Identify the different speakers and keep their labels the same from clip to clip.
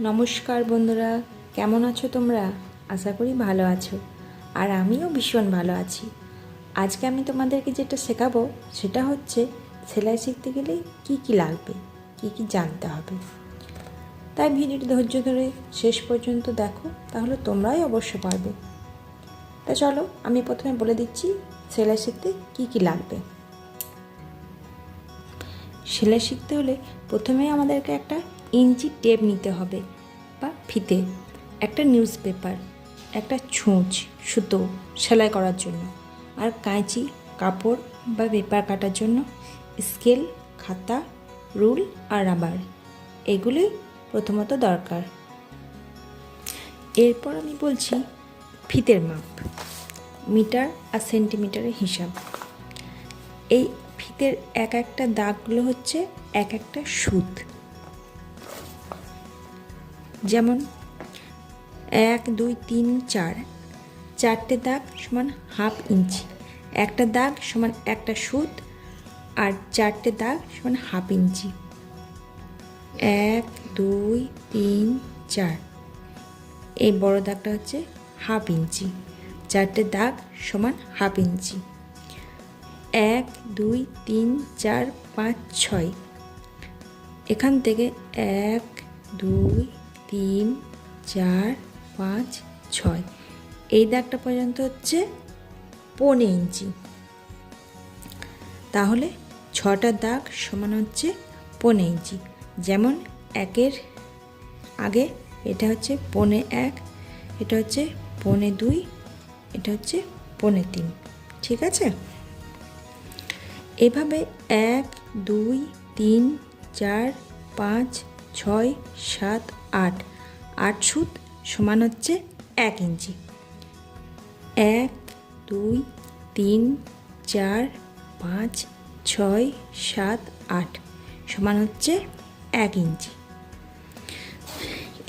Speaker 1: নমস্কার বন্ধুরা, কেমন আছো তোমরা? আশা করি ভালো আছো, আর আমিও ভীষণ ভালো আছি। আজকে আমি তোমাদেরকে যেটা শেখাবো সেটা হচ্ছে সেলাই শিখতে গেলে কি লাগবে, কি জানতে হবে। তাই ভিডিওটি ধৈর্য ধরে শেষ পর্যন্ত দেখো, তাহলে তোমরাই অবশ্য পারবে। তা চলো আমি প্রথমে বলে দিচ্ছি সেলাই শিখতে কি লাগবে। সেলাই শিখতে হলে প্রথমেই আমাদেরকে একটা ইঞ্চি টেপ নিতে হবে বা ফিতে, একটা নিউজ পেপার, একটা ছুঁচ সুতো সেলাই করার জন্য, আর কাঁচি, কাপড় বা পেপার কাটার জন্য, স্কেল, খাতা, রুল আর রাবার, এগুলোই প্রথমত দরকার। এরপর আমি বলছি ফিতের মাপ, মিটার আর সেন্টিমিটারের হিসাব। এই ফিতের এক একটা দাগগুলো হচ্ছে এক একটা সুত। যেমন 1, 2, 3, 4, চারটে দাগ সমান হাফ ইঞ্চি, একটা দাগ সমান একটা সুত, আর চারটে দাগ সমান হাফ ইঞ্চি। 1, 2, 3, 4, এই বড় দাগটা হচ্ছে হাফ ইঞ্চি, চারটে দাগ সমান হাফ ইঞ্চি। 1, 2, 3, 4, 5, 6, এখান থেকে 1, 2, 3, 4, 5, 6, এই দাগটা পর্যন্ত হচ্ছে 1.25 ইঞ্চি। তাহলে 6টা দাগ সমান হচ্ছে 1.25 ইঞ্চি। যেমন 1-এর আগে এটা হচ্ছে 1.25, এটা হচ্ছে 1.25, এটা হচ্ছে 1.25, ঠিক আছে? এভাবে 1, 2, 3, 4, 5, 6, 7, 8, 8 সুত সমান হচ্ছে 1 ইঞ্চি। 1, 2, 3, 4, 5, 6, 7, 8 সমান হচ্ছে 1 ইঞ্চি।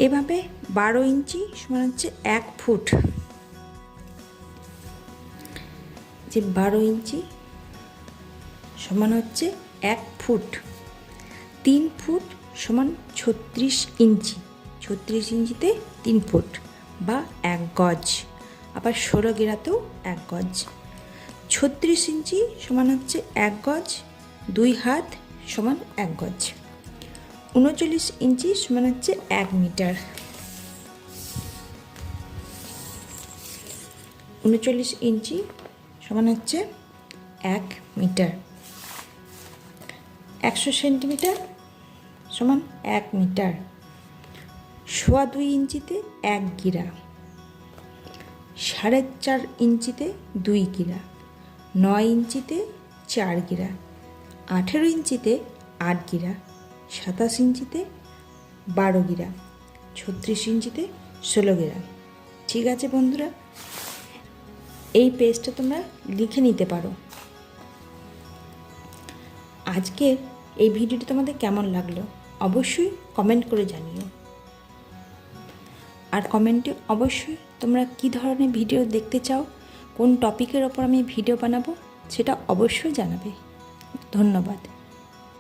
Speaker 1: এভাবে 12 ইঞ্চি সমান হচ্ছে 1 ফুট। যে 12 ইঞ্চি সমান হচ্ছে 1 ফুট। 3 ফুট সমান 36 ইঞ্চি, 36 ইঞ্চিতে 3 ফুট বা 1 গজ, আবার 16 গেরাতেও 1 গজ। 36 ইঞ্চি সমান হচ্ছে 1 গজ, 2 হাত সমান 1 গজ। 39 ইঞ্চি সমান হচ্ছে 1 মিটার। 39 ইঞ্চি সমান হচ্ছে 1 মিটার। 100 সেন্টিমিটার সমান 1 মিটার। 2.25 ইঞ্চিতে 1 গিরা, 4.5 ইঞ্চিতে 2 গিরা, 9 ইঞ্চিতে 4 গিরা, 18 ইঞ্চিতে 8 গিরা, 27 ইঞ্চিতে 12 গিরা, 36 ইঞ্চিতে 16 গিরা। ঠিক আছে বন্ধুরা, এই পেজটা তোমরা লিখে নিতে পারো। আজকের এই ভিডিওটি তোমাদের কেমন লাগলো অবশ্যই কমেন্ট করে জানিও। আর কমেন্টে অবশ্যই তোমরা কী ধরনের ভিডিও দেখতে চাও, কোন টপিকের ওপর আমি ভিডিও বানাবো সেটা অবশ্যই জানাবে। ধন্যবাদ।